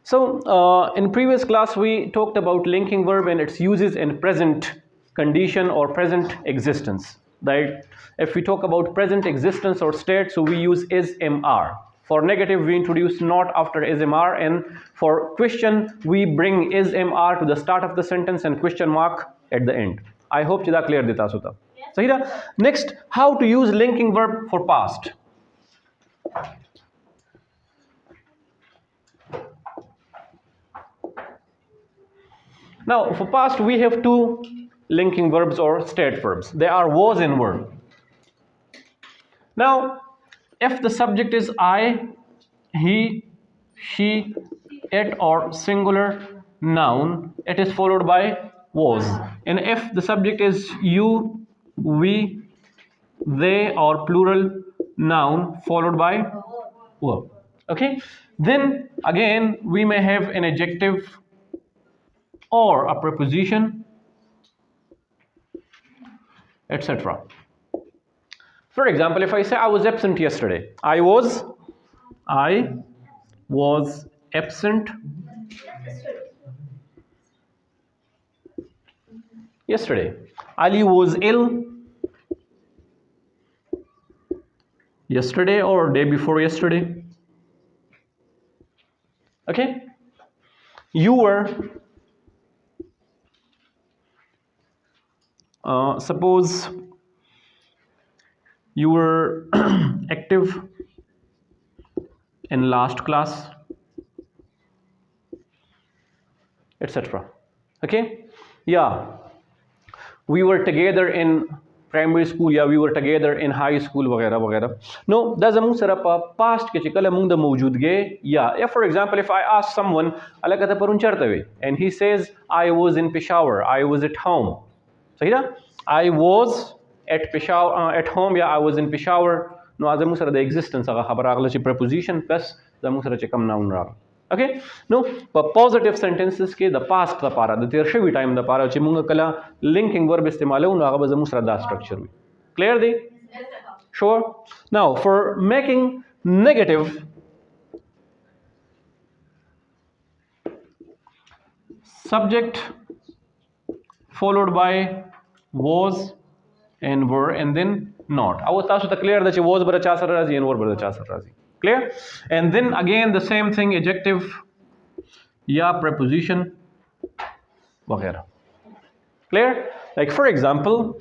So in previous class we talked about linking verb and its uses in present condition or present existence, right? If we talk about present existence or state, so we use is mr. For negative we introduce not after is mr, and for question we bring is mr to the start of the sentence and question mark at the end. I hope that clear dita suta. So next, how to use linking verb for past. Now, for past, we have two linking verbs or state verbs. They are was and were. Now, if the subject is I, he, she, it, or singular noun, it is followed by was. And if the subject is you, we, they, or plural noun, followed by were. Okay? Then again, we may have an adjective or a preposition, etc. For example, if I say I was absent yesterday, I was absent yesterday. Ali was ill yesterday or day before yesterday. Okay? You were, suppose you were active in last class, etc. Okay? Yeah, we were together in primary school, yeah, we were together in high school, वगैरह वगैरह. No, that's a मुंग past के चिकल मुंग the मौजूदगे. Yeah, if for example, if I ask someone अलग कथा पर उनचरते and he says I was in Peshawar, I was at home. So here, I was at Peshawar, at home, yeah, I was in Peshawar. No, as a musa the existence of a habaragla preposition plus the musa chekam noun rag. Okay, no, but positive sentences ke the past the para the tertiary time the para chimunga kala linking verb istemalo no aga musa da structure. Clear the? Sure. Now for making negative, subject followed by was and were and then not. I was also clear that was bara chasar razi and were bara chasar razi. Clear? And then again the same thing, adjective, ya, preposition, वगैरह. Clear? Like for example,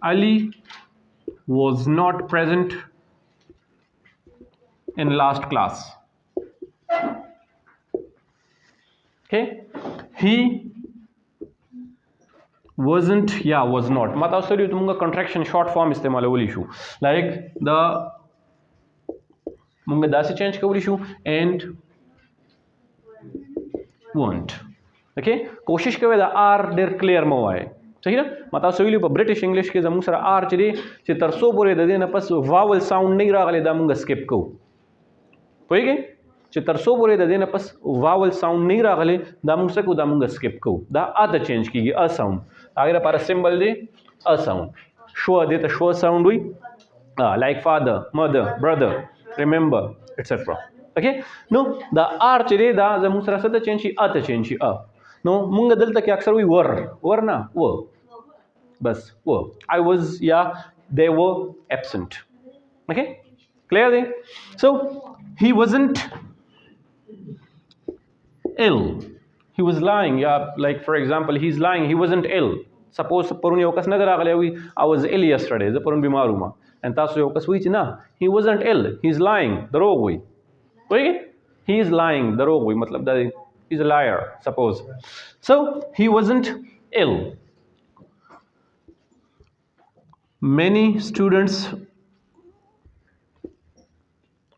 Ali was not present in last class. Okay? He wasn't, yeah, was not. Mata sorry tumunga contraction short form istemal wali issue. Like the munga dasi change ka wali issue and won't. Okay? कोशिश कवे दा R der clear mo आए. सही ना? मता सोइली पर British English के जमुंग सरा R चले चे तरसो बोले दे देना पस vowel sound नहीं रहा गले दा मुंगा skip को. पोइगे? चे तरसो बोले दे देना पस vowel sound नहीं रहा गले दा मुंग सको दा मुंगा skip को. दा आधा change की a sound. आगे para symbol they a sound. Show दे तो show sound हुई. Like father, mother, brother, remember, etc. Okay? No, the R चले दा जमुंग सरा सदा change की a ता change की a. No, munga dal tak aksar we were na, were. Bas, were. I was, yeah, they were absent. Okay? Clear there? So, he wasn't ill. He was lying, yeah, like for example, he's lying, he wasn't ill. Suppose paruni okas nadar agale I was ill yesterday, the parun bimaruma. And tasu okas wi na, he wasn't ill, he's lying, darog wi. Okay? He is lying, darog wi, matlab da he's a liar, suppose. So he wasn't ill. Many students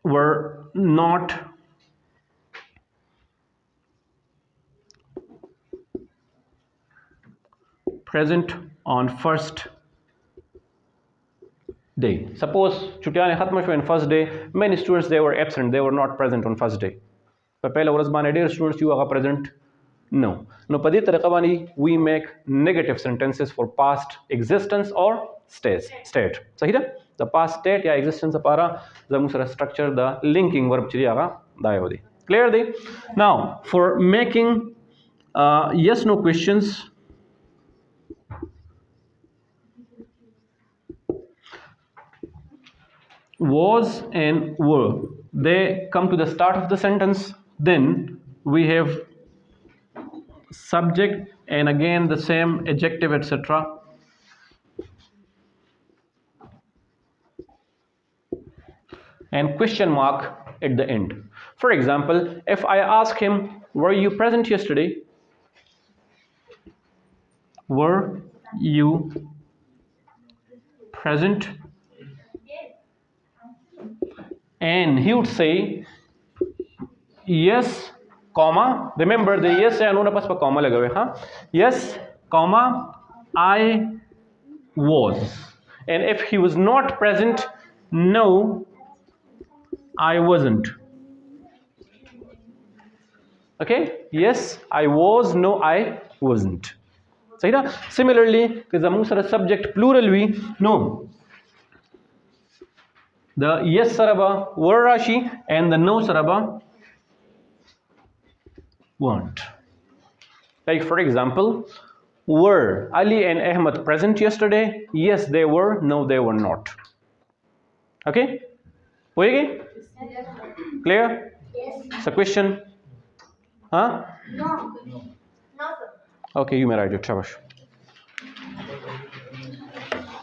were not present on first day. Suppose छुट्टियां खत्म हुई on first day, many students they were absent, they were not present on first day. पर पहले वर्ष बाने डेढ़ students you are present. No. No, पदी तरीका बानी we make negative sentences for past existence or state. सही ना? The past state या existence अपारा जब मुझे structure the linking verb चली आगा दाये होती. Clear they? Now for making yes no questions, was and were, they come to the start of the sentence, then we have subject and again the same adjective, etc., and question mark at the end. For example, if I ask him, were you present yesterday? Were you present? And he would say yes, comma. Remember the yes and no pas pa comma लगा हुआ है, हाँ? Yes, comma, I was. And if he was not present, no, I wasn't. Okay? Yes, I was. No, I wasn't. सही ना? Similarly, कि जमूं sir subject plural भी no. The yes saraba were Rashi and the no saraba weren't. Like for example, were Ali and Ahmed present yesterday? Yes, they were. No, they were not. Okay? होएगी? Clear? Yes. It's a question? Huh? No. No, sir. Okay, you may write it. Shabash.